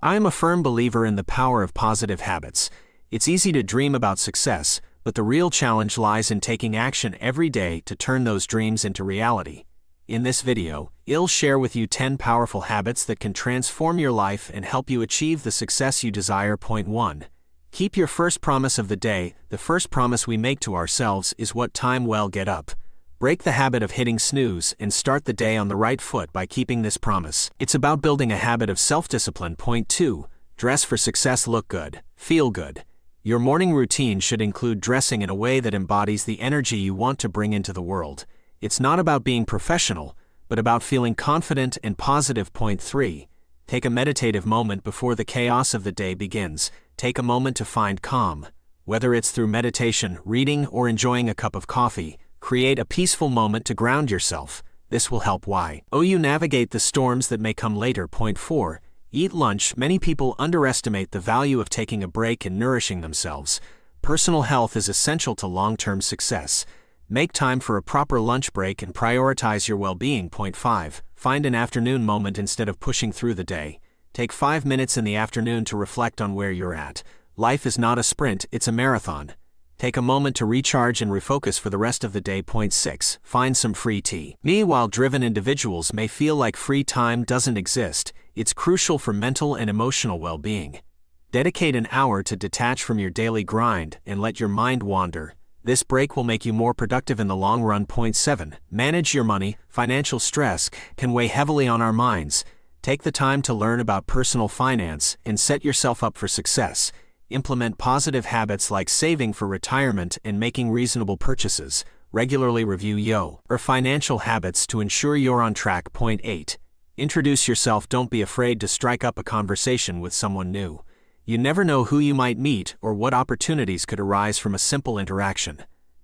I am a firm believer in the power of positive habits. It's easy to dream about success, but the real challenge lies in taking action every day to turn those dreams into reality. In this video, I'll share with you 10 powerful habits that can transform your life and help you achieve the success you desire. Point 1. Keep your first promise of the day. The first promise we make to ourselves is what time well get up. Break the habit of hitting snooze and start the day on the right foot by keeping this promise. It's about building a habit of self-discipline. Point 2. Dress for success. Look good, feel good. Your morning routine should include dressing in a way that embodies the energy you want to bring into the world. It's not about being professional, but about feeling confident and positive. Point 3. Take a meditative moment before the chaos of the day begins. Take a moment to find calm. Whether it's through meditation, reading, or enjoying a cup of coffee, create a peaceful moment to ground yourself. This will help you navigate the storms that may come later. Point 4. Eat lunch. Many people underestimate the value of taking a break and nourishing themselves. Personal health is essential to long-term success. Make time for a proper lunch break and prioritize your well-being. Point 5. Find an afternoon moment instead of pushing through the day. Take 5 minutes in the afternoon to reflect on where you're at. Life is not a sprint, it's a marathon. Take a moment to recharge and refocus for the rest of the day. Point 6. Find some free time. While driven individuals may feel like free time doesn't exist, it's crucial for mental and emotional well-being. Dedicate an hour to detach from your daily grind and let your mind wander. This break will make you more productive in the long run. Point 7. Manage your money. Financial stress can weigh heavily on our minds. Take the time to learn about personal finance and set yourself up for success. Implement positive habits like saving for retirement and making reasonable purchases. Regularly review your financial habits to ensure you're on track. Point 8. Introduce yourself. Don't be afraid to strike up a conversation with someone new. You never know who you might meet or what opportunities could arise from a simple interaction.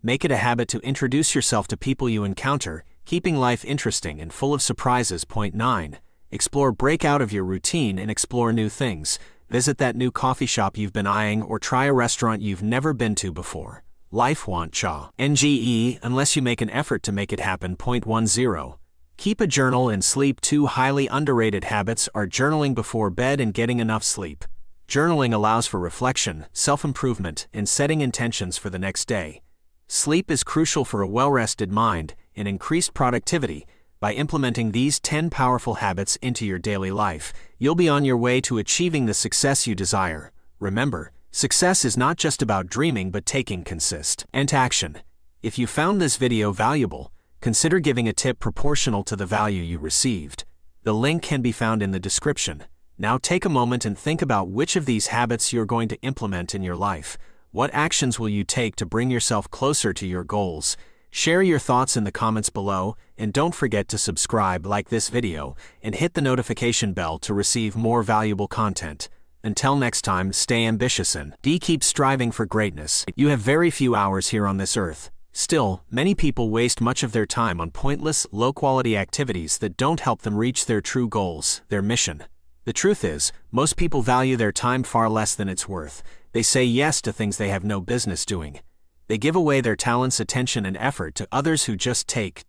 Make it a habit to introduce yourself to people you encounter, keeping life interesting and full of surprises. Point 9. Explore. Break out of your routine and explore new things. Visit that new coffee shop you've been eyeing or try a restaurant you've never been to before. Life won't change unless you make an effort to make it happen. Point 10. Keep a journal and sleep. 2 highly underrated habits are journaling before bed and getting enough sleep. Journaling allows for reflection, self-improvement, and setting intentions for the next day. Sleep is crucial for a well-rested mind and increased productivity. By implementing these 10 powerful habits into your daily life, you'll be on your way to achieving the success you desire. Remember, success is not just about dreaming but taking consistent action. If you found this video valuable, consider giving a tip proportional to the value you received. The link can be found in the description. Now take a moment and think about which of these habits you're going to implement in your life. What actions will you take to bring yourself closer to your goals? Share your thoughts in the comments below, and don't forget to subscribe, like this video, and hit the notification bell to receive more valuable content. Until next time, stay ambitious and keep striving for greatness. You have very few hours here on this earth. Still, many people waste much of their time on pointless, low-quality activities that don't help them reach their true goals, their mission. The truth is, most people value their time far less than it's worth. They say yes to things they have no business doing. They give away their talents, attention, and effort to others who just take.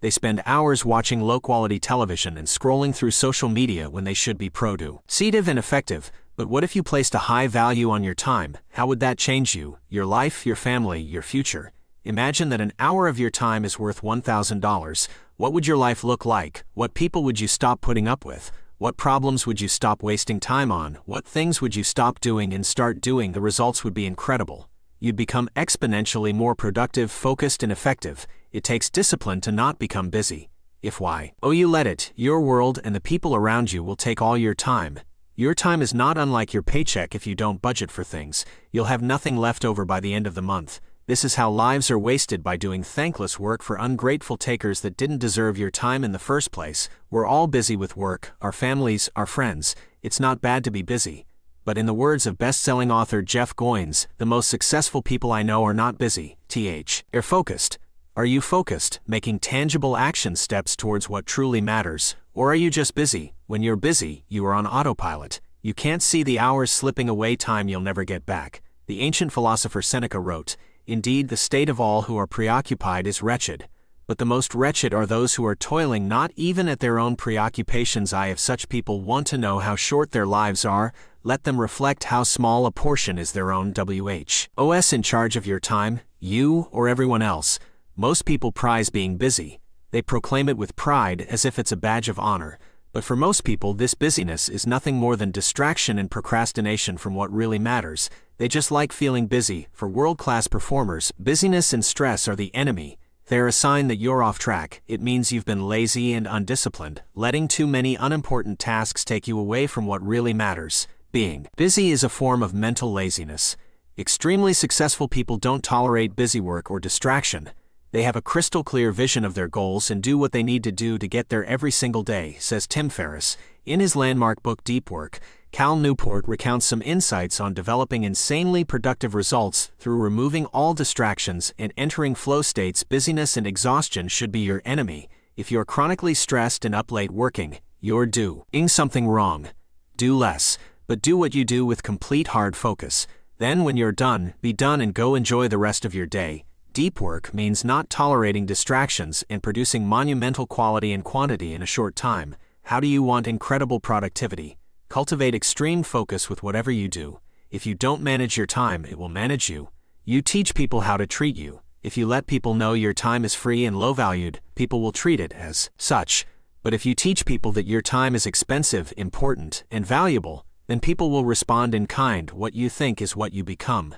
They spend hours watching low-quality television and scrolling through social media when they should be productive and effective. But what if you placed a high value on your time? How would that change you, your life, your family, your future? Imagine that an hour of your time is worth $1,000. What would your life look like? What people would you stop putting up with? What problems would you stop wasting time on? What things would you stop doing and start doing? The results would be incredible. You'd become exponentially more productive, focused, and effective. It takes discipline to not become busy. If you let it, your world and the people around you will take all your time. Your time is not unlike your paycheck. If you don't budget for things, you'll have nothing left over by the end of the month. This is how lives are wasted, by doing thankless work for ungrateful takers that didn't deserve your time in the first place. We're all busy with work, our families, our friends. It's not bad to be busy. But in the words of best-selling author Jeff Goins, the most successful people I know are not busy. They're focused. Are you focused, making tangible action steps towards what truly matters? Or are you just busy? When you're busy, you are on autopilot. You can't see the hours slipping away, time you'll never get back. The ancient philosopher Seneca wrote, "Indeed, the state of all who are preoccupied is wretched, but the most wretched are those who are toiling not even at their own preoccupations. If such people want to know how short their lives are, let them reflect how small a portion is their own. Who's in charge of your time, you or everyone else? Most people prize being busy. They proclaim it with pride as if it's a badge of honor. But for most people, this busyness is nothing more than distraction and procrastination from what really matters. They just like feeling busy. For world-class performers, busyness and stress are the enemy. They're a sign that you're off track. It means you've been lazy and undisciplined, letting too many unimportant tasks take you away from what really matters. Being busy is a form of mental laziness. Extremely successful people don't tolerate busy work or distraction. They have a crystal clear vision of their goals and do what they need to do to get there every single day, says Tim Ferriss. In his landmark book Deep Work, Cal Newport recounts some insights on developing insanely productive results through removing all distractions and entering flow states. Busyness and exhaustion should be your enemy. If you're chronically stressed and up late working, you're doing something wrong. Do less, but do what you do with complete hard focus. Then when you're done, be done and go enjoy the rest of your day. Deep work means not tolerating distractions and producing monumental quality and quantity in a short time. How do you want incredible productivity? Cultivate extreme focus with whatever you do. If you don't manage your time, it will manage you. You teach people how to treat you. If you let people know your time is free and low-valued, people will treat it as such. But if you teach people that your time is expensive, important, and valuable, then people will respond in kind. What you think is what you become.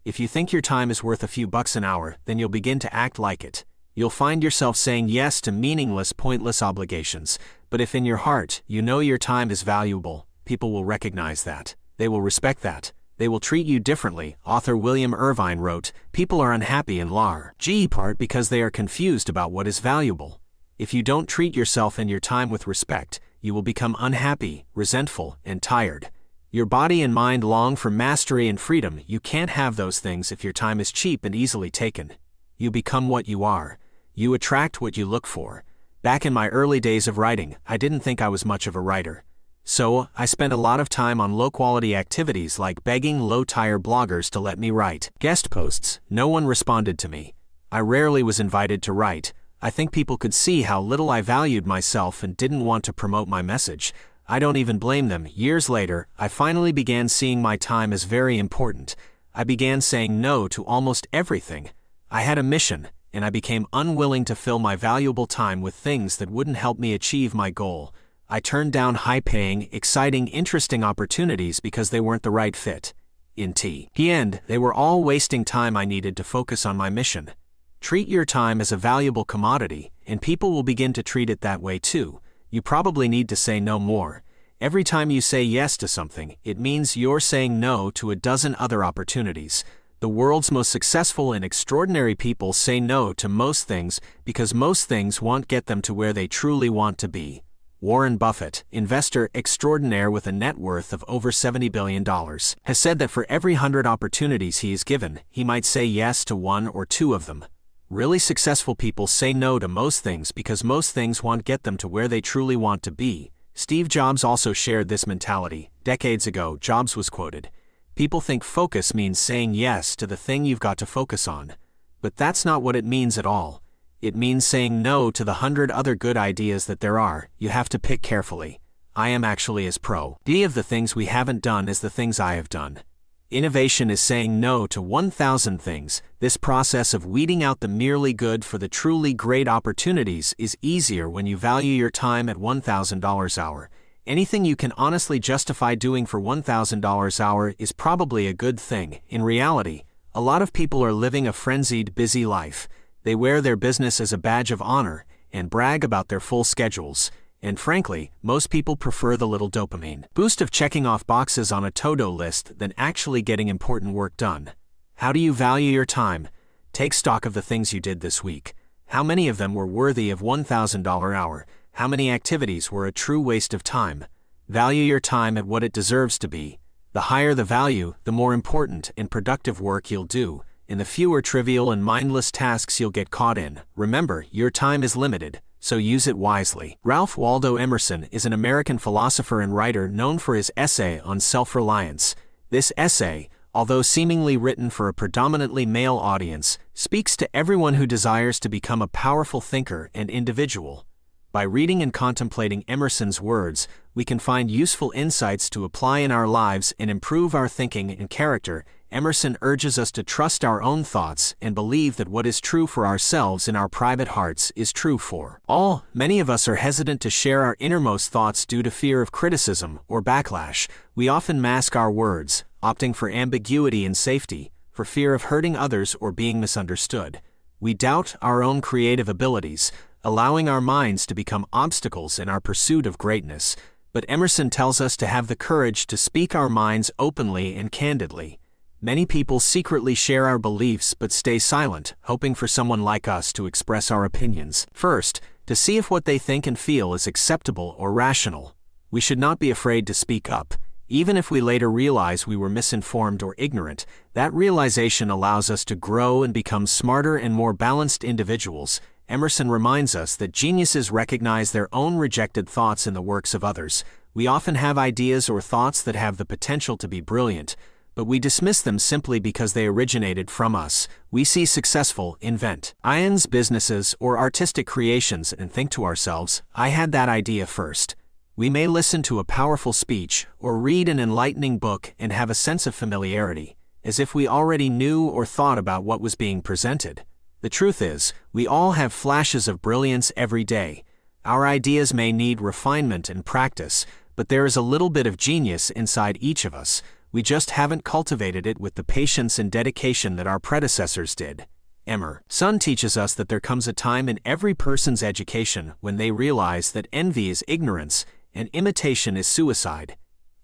If you think your time is worth a few bucks an hour, then you'll begin to act like it. You'll find yourself saying yes to meaningless, pointless obligations. But if in your heart you know your time is valuable, people will recognize that. They will respect that. They will treat you differently. Author William Irvine wrote, "People are unhappy in large part because they are confused about what is valuable." If you don't treat yourself and your time with respect, you will become unhappy, resentful, and tired. Your body and mind long for mastery and freedom. You can't have those things if your time is cheap and easily taken. You become what you are. You attract what you look for. Back in my early days of writing, I didn't think I was much of a writer. So, I spent a lot of time on low-quality activities like begging low-tier bloggers to let me write guest posts. No one responded to me. I rarely was invited to write. I think people could see how little I valued myself and didn't want to promote my message. I don't even blame them. Years later, I finally began seeing my time as very important. I began saying no to almost everything. I had a mission, and I became unwilling to fill my valuable time with things that wouldn't help me achieve my goal. I turned down high-paying, exciting, interesting opportunities because they weren't the right fit. In the end, they were all wasting time I needed to focus on my mission. Treat your time as a valuable commodity, and people will begin to treat it that way too. You probably need to say no more. Every time you say yes to something, it means you're saying no to a dozen other opportunities. The world's most successful and extraordinary people say no to most things because most things won't get them to where they truly want to be. Warren Buffett, investor extraordinaire with a net worth of over $70 billion, has said that for every 100 opportunities he is given, he might say yes to one or two of them. Really successful people say no to most things because most things won't get them to where they truly want to be. Steve Jobs also shared this mentality. Decades ago, Jobs was quoted, "People think focus means saying yes to the thing you've got to focus on. But that's not what it means at all. It means saying no to the 100 other good ideas that there are. You have to pick carefully. I am actually as pro-D of the things we haven't done as the things I have done." Innovation is saying no to 1,000 things. This process of weeding out the merely good for the truly great opportunities is easier when you value your time at $1,000 an hour. Anything you can honestly justify doing for $1,000 an hour is probably a good thing. In reality, a lot of people are living a frenzied, busy life. They wear their business as a badge of honor and brag about their full schedules. And frankly, most people prefer the little dopamine boost of checking off boxes on a to-do list than actually getting important work done. How do you value your time? Take stock of the things you did this week. How many of them were worthy of $1,000 an hour? How many activities were a true waste of time? Value your time at what it deserves to be. The higher the value, the more important and productive work you'll do, and the fewer trivial and mindless tasks you'll get caught in. Remember, your time is limited, so use it wisely. Ralph Waldo Emerson is an American philosopher and writer known for his essay on self-reliance. This essay, although seemingly written for a predominantly male audience, speaks to everyone who desires to become a powerful thinker and individual. By reading and contemplating Emerson's words, we can find useful insights to apply in our lives and improve our thinking and character. Emerson urges us to trust our own thoughts and believe that what is true for ourselves in our private hearts is true for all. Many of us are hesitant to share our innermost thoughts due to fear of criticism or backlash. We often mask our words, opting for ambiguity and safety, for fear of hurting others or being misunderstood. We doubt our own creative abilities, allowing our minds to become obstacles in our pursuit of greatness. But Emerson tells us to have the courage to speak our minds openly and candidly. Many people secretly share our beliefs but stay silent, hoping for someone like us to express our opinions. First, to see if what they think and feel is acceptable or rational. We should not be afraid to speak up. Even if we later realize we were misinformed or ignorant, that realization allows us to grow and become smarter and more balanced individuals. Emerson reminds us that geniuses recognize their own rejected thoughts in the works of others. We often have ideas or thoughts that have the potential to be brilliant, but we dismiss them simply because they originated from us. We see successful invent Attain businesses or artistic creations and think to ourselves, I had that idea first. We may listen to a powerful speech or read an enlightening book and have a sense of familiarity, as if we already knew or thought about what was being presented. The truth is, we all have flashes of brilliance every day. Our ideas may need refinement and practice, but there is a little bit of genius inside each of us. We just haven't cultivated it with the patience and dedication that our predecessors did. Emerson teaches us that there comes a time in every person's education when they realize that envy is ignorance and imitation is suicide.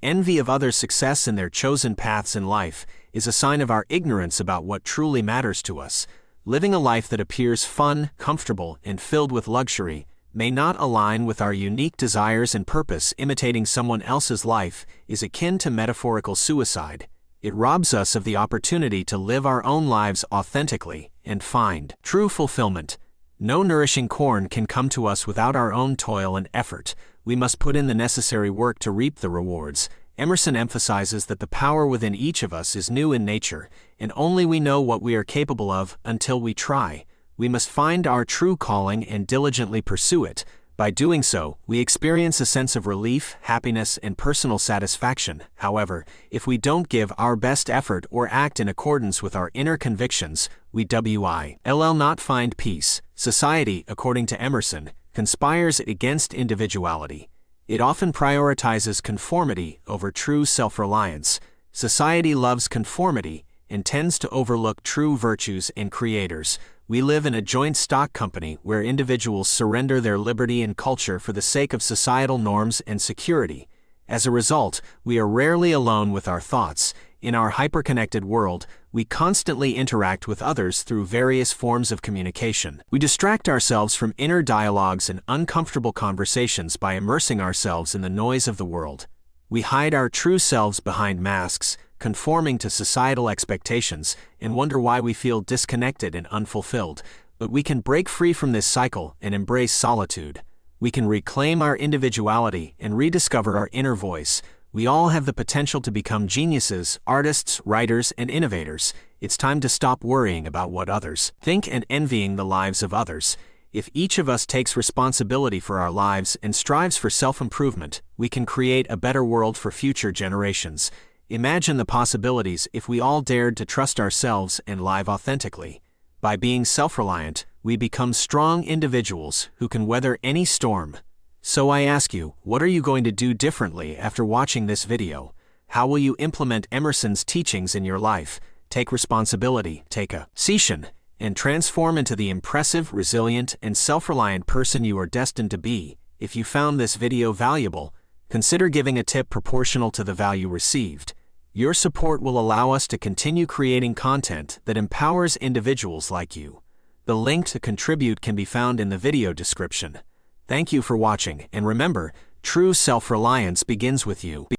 Envy of others' success in their chosen paths in life is a sign of our ignorance about what truly matters to us. Living a life that appears fun, comfortable, and filled with luxury may not align with our unique desires and purpose. Imitating someone else's life is akin to metaphorical suicide. It robs us of the opportunity to live our own lives authentically and find true fulfillment. No nourishing corn can come to us without our own toil and effort. We must put in the necessary work to reap the rewards. Emerson emphasizes that the power within each of us is new in nature, and only we know what we are capable of until we try. We must find our true calling and diligently pursue it. By doing so, we experience a sense of relief, happiness, and personal satisfaction. However, if we don't give our best effort or act in accordance with our inner convictions, we will not find peace. Society, according to Emerson, conspires against individuality. It often prioritizes conformity over true self-reliance. Society loves conformity and tends to overlook true virtues and creators. We live in a joint stock company where individuals surrender their liberty and culture for the sake of societal norms and security. As a result, we are rarely alone with our thoughts. In our hyperconnected world, we constantly interact with others through various forms of communication. We distract ourselves from inner dialogues and uncomfortable conversations by immersing ourselves in the noise of the world. We hide our true selves behind masks, conforming to societal expectations, and wonder why we feel disconnected and unfulfilled. But we can break free from this cycle and embrace solitude. We can reclaim our individuality and rediscover our inner voice. We all have the potential to become geniuses, artists, writers, and innovators. It's time to stop worrying about what others think and envying the lives of others. If each of us takes responsibility for our lives and strives for self-improvement, we can create a better world for future generations. Imagine the possibilities if we all dared to trust ourselves and live authentically. By being self-reliant, we become strong individuals who can weather any storm. So I ask you, what are you going to do differently after watching this video? How will you implement Emerson's teachings in your life? Take responsibility, take action, and transform into the impressive, resilient, and self-reliant person you are destined to be. If you found this video valuable, consider giving a tip proportional to the value received. Your support will allow us to continue creating content that empowers individuals like you. The link to contribute can be found in the video description. Thank you for watching, and remember, true self-reliance begins with you.